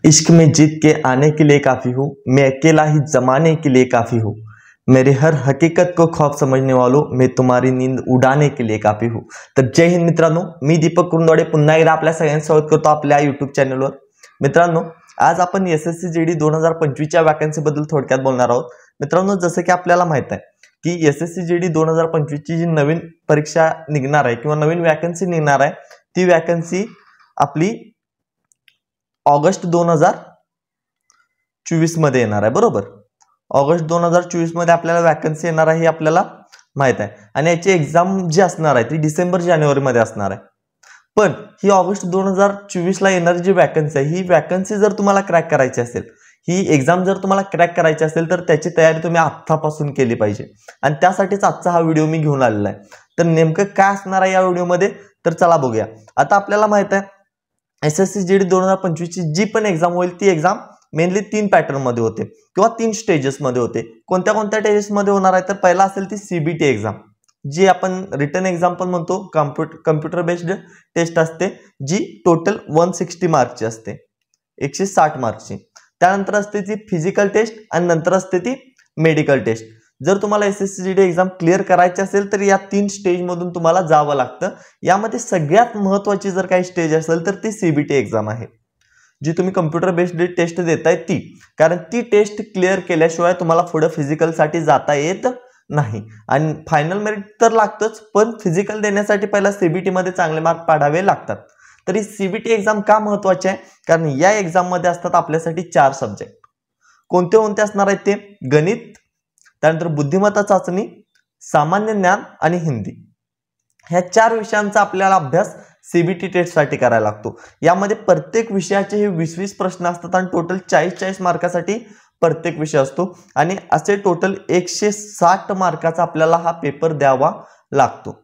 इश्क में जीत के आने के लिए काफ़ी हूँ, मैं अकेला ही जमाने के लिए काफ़ी हूँ। मेरे हर हकीकत को ख्वाब समजने वालों, मैं तुम्हारी नींद उडाने के लिए काफ़ी हूँ। तर जय हिंद मित्रांनो, मी दीपक कुरुंदवाडे पुन्हा एकदा आपल्या सगळ्यांचं स्वागत करतो आपल्या यूट्यूब चॅनलवर। मित्रांनो, आज आपण एसएससी जीडी 2025च्या वॅकन्सीबद्दल थोडक्यात बोलणार आहोत। मित्रांनो, जसं की आपल्याला माहित आहे की एसएससी जीडी 2025ची जी नवीन परीक्षा निघणार आहे किंवा नवीन वॅकन्सी निघणार आहे, ती वॅकन्सी आपली ऑगस्ट 2024 मध्ये येणार आहे, बरोबर। ऑगस्ट 2024 मध्ये आपल्याला वॅकन्सी येणार आहे हे आपल्याला माहित आहे आणि याची एग्जाम जी असणार आहे ती डिसेंबर जानेवारी मध्ये असणार आहे। पण ही ऑगस्ट 2024 ला येणारी जी वॅकन्सी आहे, ही वॅकन्सी जर तुम्हाला क्रॅक करायची असेल, ही एग्जाम जर तुम्हाला क्रॅक करायची असेल तर त्याची तयारी तुम्ही आत्तापासून केली पाहिजे आणि त्यासाठीच आजचा हा व्हिडिओ मी घेऊन आलेला आहे। तर नेमकं काय असणार आहे या व्हिडिओमध्ये तर चला बघूया। आता आपल्याला माहित आहे एसएससी जीडी 2025 ची जी पण एग्जाम होईल ती एग्जाम मेनली 3 पॅटर्न मध्ये होते किंवा 3 स्टेजेस मध्ये होते। कोणत्या कोणत्या स्टेजेस मध्ये होणार आहे तर पहिला असेल ती सीबीटी एग्जाम, जी आपण रिटन एग्जाम पण म्हणतो, कॉम्प्युटर बेस्ड टेस्ट असते, जी टोटल 160 मार्कची असते, 160 मार्कची। त्यानंतर असते ती फिजिकल टेस्ट आणि नंतर असते ती मेडिकल टेस्ट। जर तुम्हाला एसएससी जीडी एग्जाम क्लिअर करायची असेल तर या 3 स्टेज मधून तुम्हाला जावं लागतं। यामध्ये सगळ्यात महत्त्वाची जर काही स्टेज असेल तर ती सीबीटी एग्जाम आहे, जी तुम्ही कॉम्प्युटर बेस्ड टेस्ट देताय ती, कारण ती टेस्ट क्लिअर केल्याशिवाय तुम्हाला पुढे फिजिकल साठी जाता येत नाही आणि फायनल मेरिट तर लागतच, पण फिजिकल देण्यासाठी पहिला सीबीटी मध्ये चांगले मार्क पाडावे लागतात। तर ही सीबीटी एग्जाम का महत्त्वाची आहे, कारण या एग्जाम मध्ये असतात आपल्यासाठी 4 सब्जेक्ट। कोणते कोणते असणार आहेत ते गणित, त्यानंतर बुद्धिमत्ता चाचणी, सामान्य ज्ञान आणि हिंदी। ह्या 4 विषयांचा आपल्याला अभ्यास सीबीटी टेस्ट साठी करायला लागतो। यामध्ये प्रत्येक विषयाचे हे 20-20 प्रश्न असतात आणि टोटल 40-40 मार्कासाठी प्रत्येक विषय असतो आणि असे टोटल 160 मार्काचा आपल्याला हा पेपर द्यावा लागतो।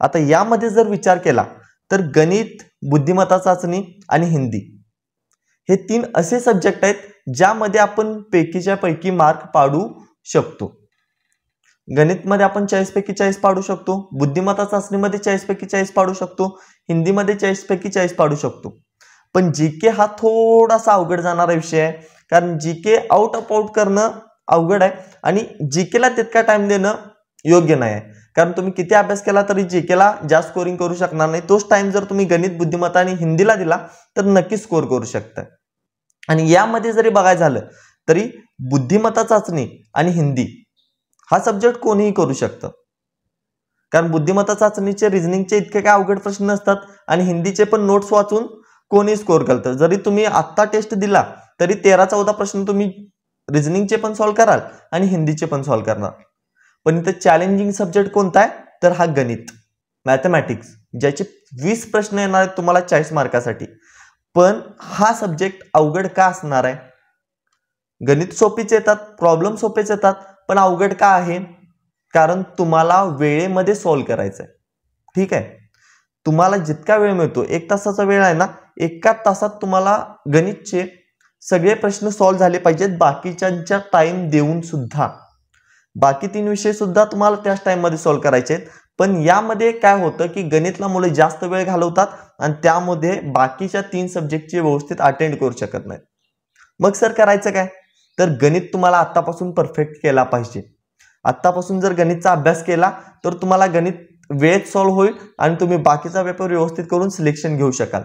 आता यामध्ये जर विचार केला तर गणित, बुद्धिमत्ता चाचणी आणि हिंदी हे 3 असे सब्जेक्ट आहेत ज्यामध्ये आपण पैकीच्या पैकी मार्क पाडू शकतो। गणित मध्ये आपण 40 पैकी 40 पाडू शकतो, बुद्धिमत्ता चाचणीमध्ये 40 पैकी 40 पाडू शकतो, हिंदीमध्ये 40 पैकी 40 पाडू शकतो। पण जीके हा थोडासा अवघड जाणारा विषय आहे, कारण जीके आउट ऑफ आउट करणं अवघड आहे आणि जीकेला तितका टाइम देणं योग्य नाही आहे, कारण तुम्ही किती अभ्यास केला तरी जीकेला जास्त स्कोरिंग करू शकणार नाही। तोच टाइम जर तुम्ही गणित, बुद्धिमत्ता आणि हिंदीला दिला तर नक्की स्कोर करू शकता। आणि यामध्ये जरी बघायचं झालं तरी बुद्धिमत्ता चाचणी आणि हिंदी हा सब्जेक्ट कोणीही करू शकतं, कारण बुद्धिमत्ता चाचणीचे रिझनिंगचे इतके काय अवघड प्रश्न नसतात आणि हिंदीचे पण नोट्स वाचून कोणी स्कोर करतं। जरी तुम्ही आत्ता टेस्ट दिला तरी 13-14 प्रश्न तुम्ही रिझनिंगचे पण सॉल्व्ह कराल आणि हिंदीचे पण सॉल्व्ह करणार। पण इथं चॅलेंजिंग सब्जेक्ट कोणता आहे तर हा गणित, मॅथमॅटिक्स, ज्याचे 20 प्रश्न येणार आहेत तुम्हाला 40 मार्कासाठी। पण हा सब्जेक्ट अवघड का असणार आहे? गणित सोपीच येतात, प्रॉब्लेम सोपेच येतात, पण अवघड का आहे? कारण तुम्हाला वेळेमध्ये सॉल्व्ह करायचं आहे, ठीक आहे। तुम्हाला जितका वेळ मिळतो, 1 तासाचा वेळ आहे ना, 1 तासात तुम्हाला गणितचे सगळे प्रश्न सॉल्व्ह झाले पाहिजेत, बाकीच्यांच्या टाइम देऊन सुद्धा। बाकी 3 विषय सुद्धा तुम्हाला त्याच टाइम मध्ये सॉल्व्ह करायचे आहेत, पण यामध्ये काय होतं की गणितला मुले जास्त वेळ घालवतात आणि त्यामध्ये बाकीच्या 3 सब्जेक्टचे व्यवस्थित अटेंड करू शकत नाहीत। मग सर करायचं काय तर गणित तुम्हाला आत्तापासून परफेक्ट केला पाहिजे। आत्तापासून जर गणितचा अभ्यास केला तर तुम्हाला गणित वेळेत सॉल्व्ह होईल आणि तुम्ही बाकीचा पेपर व्यवस्थित करून सिलेक्शन घेऊ शकाल।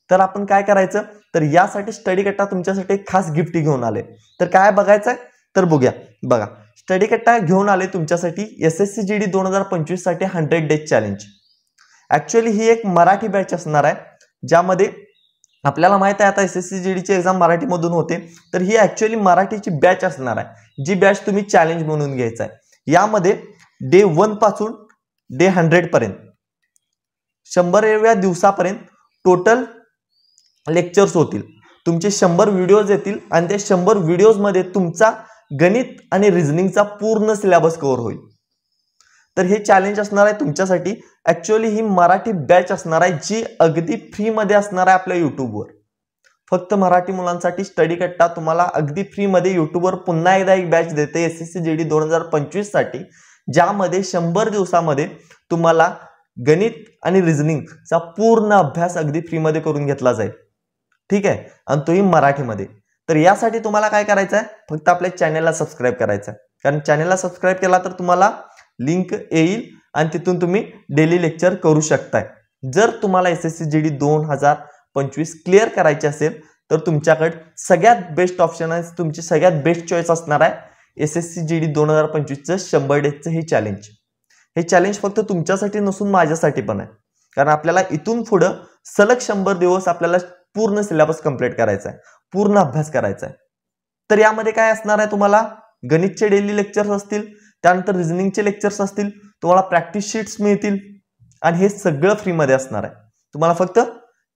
तर आपण काय करायचं तर यासाठी स्टडी कट्टा तुमच्यासाठी खास गिफ्ट घेऊन आले। तर काय बघायचं आहे तर बघा स्टडी कट्टा घेऊन आले तुमच्यासाठी एसएससी जीडी 2025 साठी 100 डेज चॅलेंज। ऍक्च्युअली ही एक मराठी बॅच असणार आहे, ज्यामध्ये आपल्याला माहित आहे आता एसएससी जीडी ची एग्जाम मराठी मधून होते, तर ही ऍक्च्युअली मराठीची बॅच असणार आहे, जी बॅच तुम्ही चॅलेंज म्हणून घ्यायचा आहे। यामध्ये डे 1 पासून डे 100 पर्यंत 100व्या दिवसापर्यंत टोटल लेक्चर्स होतील, तुमचे 100 व्हिडिओज येतील आणि त्या 100 व्हिडिओज मध्ये तुमचा गणित आणि रिझनिंगचा पूर्ण सिलेबस कव्हर होईल। तर हे चॅलेंज असणार आहे तुमच्यासाठी। ऍक्च्युअली ही मराठी बॅच असणार आहे, जी अगदी फ्री मध्ये असणार आहे आपल्या युट्यूबवर। फक्त मराठी मुलांसाठी स्टडी कट्टा तुम्हाला अगदी फ्री मध्ये युट्यूबवर पुन्हा एकदा एक बॅच देते एसएससी जीडी 2025 साठी, ज्यामध्ये 100 दिवसामध्ये तुम्हाला गणित आणि रिझनिंगचा पूर्ण अभ्यास अगदी फ्री मध्ये करून घेतला जाईल। ठीक आहे, आणि तोही मराठीमध्ये. तर यासाठी तुम्हाला काय करायचं आहे, फक्त आपल्या चॅनलला सबस्क्राईब करायचं आहे. कारण चॅनलला सबस्क्राईब केला तर तुम्हाला लिंक येईल आणि तिथून तुम्ही डेली लेक्चर करू शकताय. जर तुम्हाला SSC GD 2025 क्लिअर करायचे असेल तर तुमच्याकडे सगळ्यात बेस्ट ऑप्शन आहे, तुमची सगळ्यात बेस्ट चॉईस असणार आहे SSC GD 2025चं 100 डेजचं हे चॅलेंज. हे चॅलेंज फक्त तुमच्यासाठी नसून माझ्यासाठी पण आहे. कारण आपल्याला इथून पुढे सलग 100 दिवस आपल्याला पूर्ण सिलेबस कंप्लीट करायचा आहे, पूर्ण अभ्यास करायचा आहे. तर यामध्ये काय असणार आहे, तुम्हाला गणितचे डेली लेक्चर्स असतील, त्यानंतर रिझनिंगचे लेक्चर्स असतील, तुम्हाला प्रॅक्टिस शीट्स मिळतील आणि हे सगळं फ्रीमध्ये असणार आहे. तुम्हाला फक्त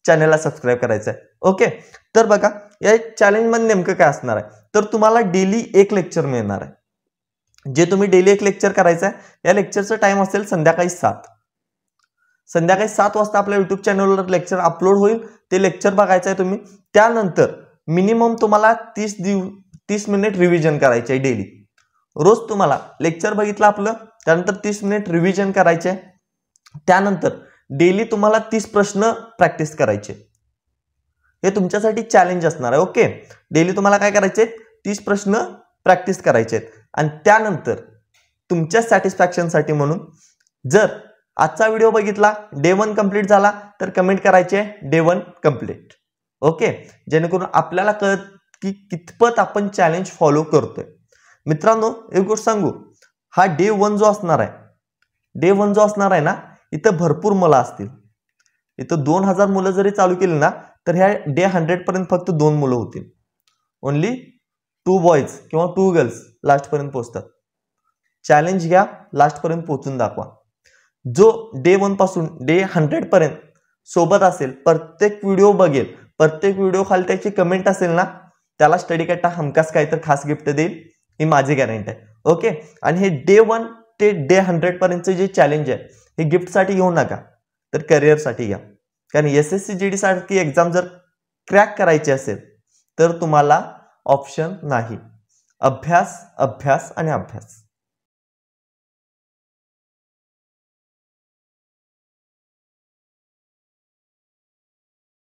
चॅनलला सबस्क्राईब करायचं आहे. ओके, तर बघा या चॅलेंजमध्ये नेमकं काय असणार आहे, तर तुम्हाला डेली एक लेक्चर मिळणार आहे. जे तुम्ही डेली एक लेक्चर करायचं आहे. या लेक्चरचं टाइम असेल संध्याकाळी 7 वाजता आपल्या युट्यूब चॅनलवर लेक्चर अपलोड होईल. ते लेक्चर बघायचं आहे तुम्ही. त्यानंतर मिनिमम तुम्हाला 30 मिनिट रिव्हिजन करायचे आहे डेली. रोज तुम्हाला लेक्चर बघितलं आपलं, त्यानंतर 30 मिनिट रिव्हिजन करायचे. त्यानंतर डेली तुम्हाला 30 प्रश्न प्रॅक्टिस करायचे. हे तुमच्यासाठी चॅलेंज असणार आहे. ओके, डेली तुम्हाला काय करायचे, 30 प्रश्न प्रॅक्टिस करायचे आहेत. आणि त्यानंतर तुमच्या सॅटिस्फॅक्शनसाठी म्हणून जर आजचा व्हिडिओ बघितला, डे 1 कंप्लीट झाला, तर कमेंट करायचे डे 1 कंप्लीट. ओके, जेणेकरून आपल्याला कळत की कितपत आपण चॅलेंज फॉलो करतोय. मित्रांनो, एक गोष्ट सांगू, हा डे 1 जो असणार आहे ना, इथं भरपूर मुलं असतील. इथं 2000 मुलं जरी चालू केली ना, तर ह्या डे 100 पर्यंत फक्त 2 मुलं होतील. ओनली 2 बॉयज किंवा 2 गर्ल्स लास्ट पर्यंत पोहोचतात. चॅलेंज घ्या, लास्ट पर्यंत पोहोचून दाखवा. जो डे 1 पासून डे 100 पर्यंत सोबत असेल, प्रत्येक व्हिडिओ बघेल, प्रत्येक व्हिडिओ खाली त्याची कमेंट असेल ना, त्याला स्टडी कट्टा हमखास काहीतरी खास गिफ्ट देईल, ही माझी गॅरंटी आहे. ओके, आणि हे डे 1 ते डे 100 पर्यंतचे जे चॅलेंज आहे, हे गिफ्टसाठी घेऊ नका, तर करिअरसाठी घ्या. कारण SSC GD सारखी एक्झाम जर क्रॅक करायची असेल तर तुम्हाला ऑप्शन नाही. अभ्यास, अभ्यास आणि अभ्यास.